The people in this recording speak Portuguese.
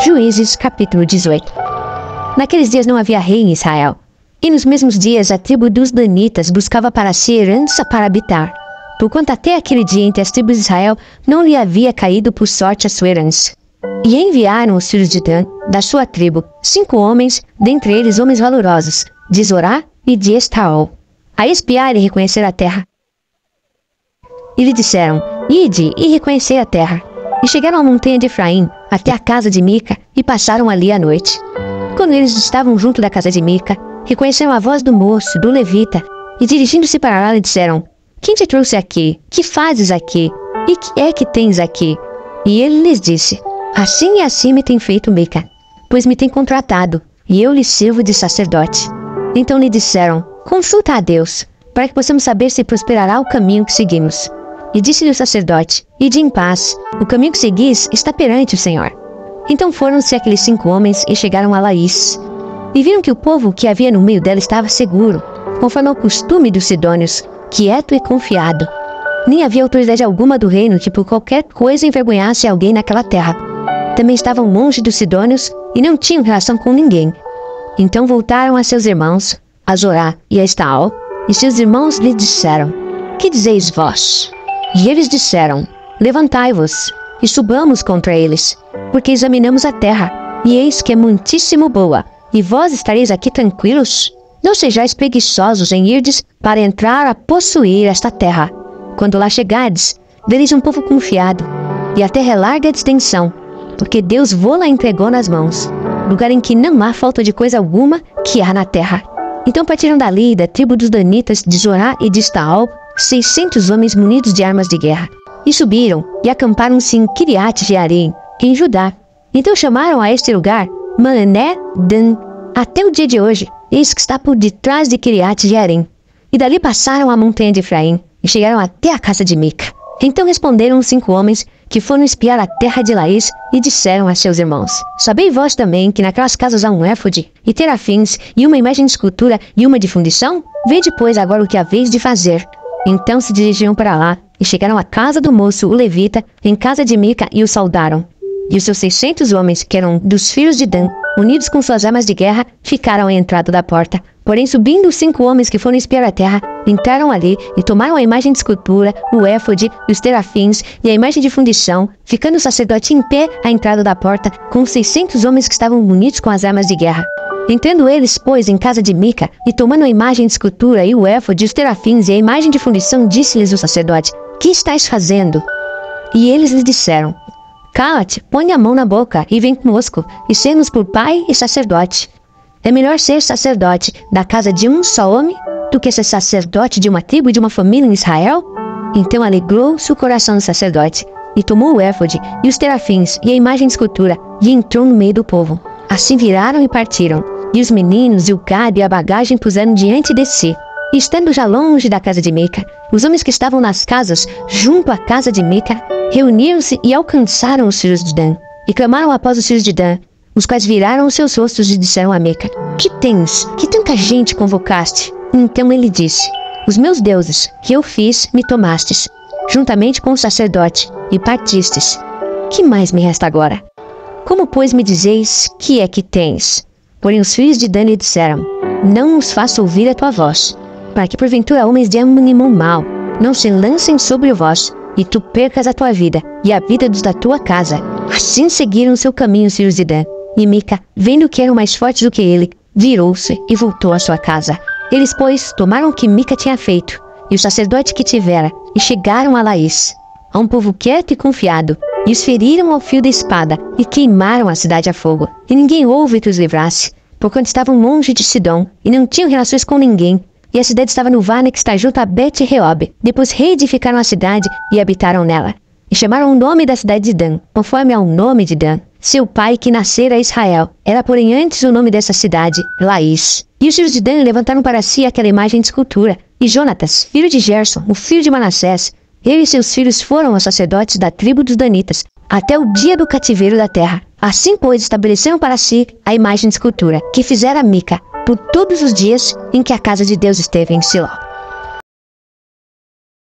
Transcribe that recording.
Juízes, capítulo 18. Naqueles dias não havia rei em Israel. E nos mesmos dias a tribo dos Danitas buscava para si herança para habitar, porquanto até aquele dia entre as tribos de Israel não lhe havia caído por sorte a sua herança. E enviaram os filhos de Dan, da sua tribo, 5 homens, dentre eles homens valorosos, de Zorá e de Estaol, a espiar e reconhecer a terra. E lhe disseram: Ide e reconhecei a terra. E chegaram à montanha de Efraim, até a casa de Mica, e passaram ali a noite. Quando eles estavam junto da casa de Mica, reconheceram a voz do moço, do levita, e dirigindo-se para lá lhe disseram: Quem te trouxe aqui? Que fazes aqui? E que é que tens aqui? E ele lhes disse: Assim e assim me tem feito Mica, pois me tem contratado, e eu lhe sirvo de sacerdote. Então lhe disseram: Consulta a Deus, para que possamos saber se prosperará o caminho que seguimos. E disse-lhe o sacerdote: Ide em paz, o caminho que seguis está perante o Senhor. Então foram-se aqueles 5 homens e chegaram a Laís. E viram que o povo que havia no meio dela estava seguro, conforme ao costume dos sidônios, quieto e confiado. Nem havia autoridade alguma do reino que por qualquer coisa envergonhasse alguém naquela terra. Também estavam longe dos sidônios e não tinham relação com ninguém. Então voltaram a seus irmãos, a Zorá e a Estaol, e seus irmãos lhe disseram: Que dizeis vós? E eles disseram: Levantai-vos, e subamos contra eles, porque examinamos a terra, e eis que é muitíssimo boa, e vós estareis aqui tranquilos? Não sejais preguiçosos em irdes para entrar a possuir esta terra. Quando lá chegardes, vereis um povo confiado, e a terra é larga de extensão, porque Deus vô-la entregou nas mãos, lugar em que não há falta de coisa alguma que há na terra. Então partiram dali, da tribo dos Danitas, de Zorá e de Estaol, 600 homens munidos de armas de guerra, e subiram, e acamparam-se em Kiriat-Jearim, em Judá. Então chamaram a este lugar Maané-Dan, até o dia de hoje, eis que está por detrás de Kiriat-Jearim. E dali passaram a montanha de Efraim, e chegaram até a casa de Mica. Então responderam os 5 homens, que foram espiar a terra de Laís, e disseram a seus irmãos: Sabei vós também que naquelas casas há um éfode, e terafins, e uma imagem de escultura, e uma de fundição? Vede, pois, agora o que haveis de fazer. Então se dirigiram para lá, e chegaram à casa do moço, o levita, em casa de Mica, e o saudaram. E os seus 600 homens, que eram dos filhos de Dan, unidos com suas armas de guerra, ficaram à entrada da porta. Porém, subindo os 5 homens que foram espiar a terra, entraram ali e tomaram a imagem de escultura, o éfode, os terafins e a imagem de fundição, ficando o sacerdote em pé à entrada da porta, com os 600 homens que estavam munidos com as armas de guerra. Entrando eles, pois, em casa de Mica, e tomando a imagem de escultura e o éfode, os terafins e a imagem de fundição, disse-lhes o sacerdote: Que estáis fazendo? E eles lhe disseram: Cala-te, põe a mão na boca e vem conosco, e ser-nos por pai e sacerdote. É melhor ser sacerdote da casa de um só homem do que ser sacerdote de uma tribo e de uma família em Israel? Então alegrou-se o coração do sacerdote, e tomou o éfode e os terafins e a imagem de escultura, e entrou no meio do povo. Assim viraram e partiram, e os meninos e o gado e a bagagem puseram diante de si. E estando já longe da casa de Mica, os homens que estavam nas casas, junto à casa de Mica, reuniram-se e alcançaram os filhos de Dan, e clamaram após os filhos de Dan, os quais viraram os seus rostos e disseram a Mica: Que tens? Que tanta gente convocaste? Então ele disse: Os meus deuses, que eu fiz, me tomastes, juntamente com o sacerdote, e partistes. Que mais me resta agora? Como, pois, me dizeis que é que tens? Porém os filhos de Dan lhe disseram: Não nos faça ouvir a tua voz, para que porventura homens de ânimo mau não se lancem sobre vós, e tu percas a tua vida, e a vida dos da tua casa. Assim seguiram seu caminho os filhos de Dan. E Mica, vendo que eram mais fortes do que ele, virou-se e voltou à sua casa. Eles, pois, tomaram o que Mica tinha feito, e o sacerdote que tivera, e chegaram a Laís, a um povo quieto e confiado, e os feriram ao fio da espada, e queimaram a cidade a fogo. E ninguém houve que os livrasse, porquanto estavam longe de Sidom, e não tinham relações com ninguém. E a cidade estava no vale que está junto a Bet-Reob. Depois reedificaram a cidade e habitaram nela. E chamaram o nome da cidade de Dan, conforme ao nome de Dan, seu pai que nascera a Israel. Era, porém, antes o nome dessa cidade, Laís. E os filhos de Dan levantaram para si aquela imagem de escultura. E Jonatas, filho de Gerson, o filho de Manassés, ele e seus filhos foram os sacerdotes da tribo dos Danitas, até o dia do cativeiro da terra. Assim, pois, estabeleceram para si a imagem de escultura, que fizera Mica, por todos os dias em que a casa de Deus esteve em Siló.